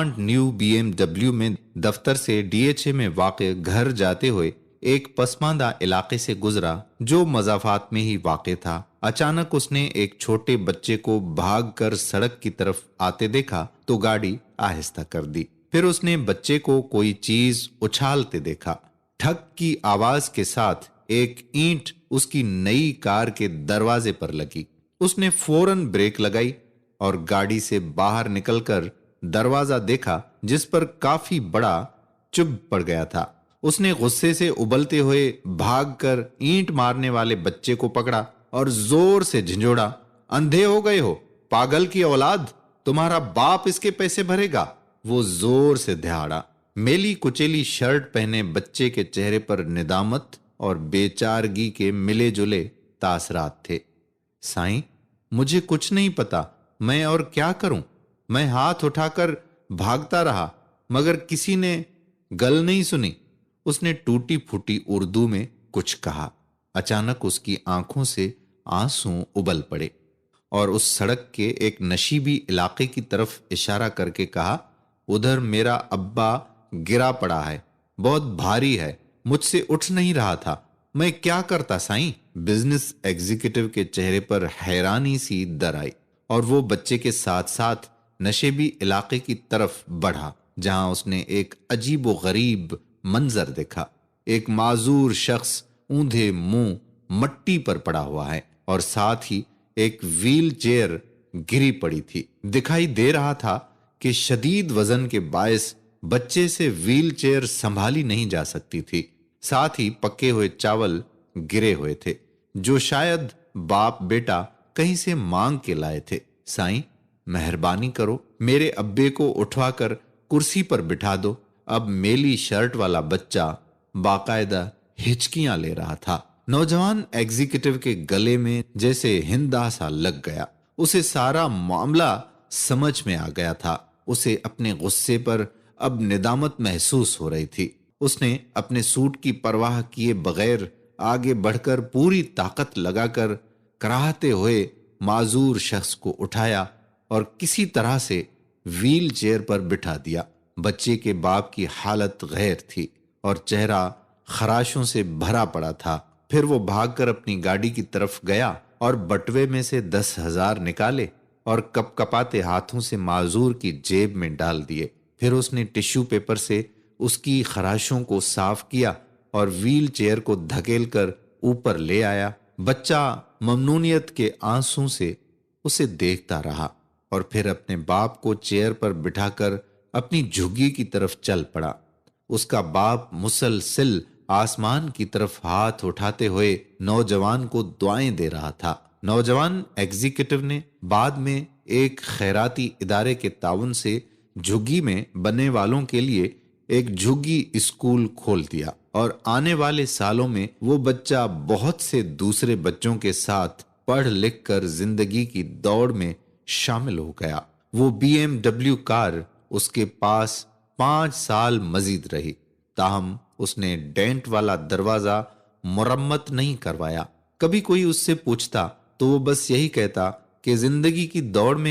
New BMW में दफ्तर से DHA में वाक़ घर जाते हुए एक पसमानदा इलाके से गुजरा जो मज़ाफ़ात में ही वाक़ था। अचानक उसने एक छोटे बच्चे को भागकर सड़क की तरफ आते देखा तो गाड़ी आहिस्ता कर दी। फिर उसने बच्चे को कोई चीज उछालते देखा। ठक की आवाज के साथ एक ईंट उसकी नई कार के दरवाजे पर लगी। उसने फौरन ब्रेक लगाई और गाड़ी से बाहर निकलकर दरवाजा देखा जिस पर काफी बड़ा चुभ पड़ गया था। उसने गुस्से से उबलते हुए भागकर ईंट मारने वाले बच्चे को पकड़ा और जोर से झिंझोड़ा, अंधे हो गए हो पागल की औलाद, तुम्हारा बाप इसके पैसे भरेगा। वो जोर से दहाड़ा। मेली कुचेली शर्ट पहने बच्चे के चेहरे पर निदामत और बेचारगी के मिले जुले तासरात थे। साईं, मुझे कुछ नहीं पता, मैं और क्या करूं? मैं हाथ उठाकर भागता रहा मगर किसी ने गल नहीं सुनी। उसने टूटी फूटी उर्दू में कुछ कहा। अचानक उसकी आंखों से आंसू उबल पड़े और उस सड़क के एक नशीबी इलाके की तरफ इशारा करके कहा, उधर मेरा अब्बा गिरा पड़ा है, बहुत भारी है, मुझसे उठ नहीं रहा था, मैं क्या करता साईं? बिजनेस एग्जीक्यूटिव के चेहरे पर हैरानी सी दर आई और वो बच्चे के साथ साथ नशेबी इलाके की तरफ बढ़ा जहां उसने एक अजीबो गरीब मंजर देखा। एक माजूर शख्स ऊंधे मुंह मट्टी पर पड़ा हुआ है और साथ ही एक व्हील चेयर गिरी पड़ी थी। दिखाई दे रहा था कि शदीद वजन के बायस बच्चे से व्हील चेयर संभाली नहीं जा सकती थी। साथ ही पके हुए चावल गिरे हुए थे जो शायद बाप बेटा कहीं से मांग के लाए थे। साईं, मेहरबानी करो, मेरे अब्बे को उठवाकर कुर्सी पर बिठा दो। अब मेली शर्ट वाला बच्चा बाकायदा हिचकियां ले रहा था। नौजवान एग्जीक्यूटिव के गले में जैसे हिंदा सा लग गया। उसे सारा मामला समझ में आ गया था। उसे अपने गुस्से पर अब निदामत महसूस हो रही थी। उसने अपने सूट की परवाह किए बगैर आगे बढ़कर पूरी ताकत लगाकर कराहते हुए माजूर शख्स को उठाया और किसी तरह से व्हील चेयर पर बिठा दिया। बच्चे के बाप की हालत गैर थी और चेहरा खराशों से भरा पड़ा था। फिर वो भागकर अपनी गाड़ी की तरफ गया और बटवे में से 10,000 निकाले और कपकपाते हाथों से माजूर की जेब में डाल दिए। फिर उसने टिश्यू पेपर से उसकी खराशों को साफ किया और व्हील चेयर को धकेल कर ऊपर ले आया। बच्चा ममनूनियत के आंसू से उसे देखता रहा और फिर अपने बाप को चेयर पर बिठाकर अपनी झुग्गी की तरफ चल पड़ा। उसका बाप मुसलसिल आसमान की तरफ हाथ उठाते हुए नौजवान को दुआएं दे रहा था। नौजवान एग्जीक्यूटिव ने बाद में एक खैराती इदारे के ताउन से झुग्गी में बनने वालों के लिए एक झुग्गी स्कूल खोल दिया और आने वाले सालों में वो बच्चा बहुत से दूसरे बच्चों के साथ पढ़ लिख कर जिंदगी की दौड़ में शामिल हो गया। वो BMW कार उसके पास 5 साल मजीद रही, ताहम उसने डेंट वाला दरवाजा मुरम्मत नहीं करवाया। कभी कोई उससे पूछता तो वो बस यही कहता कि जिंदगी की दौड़ में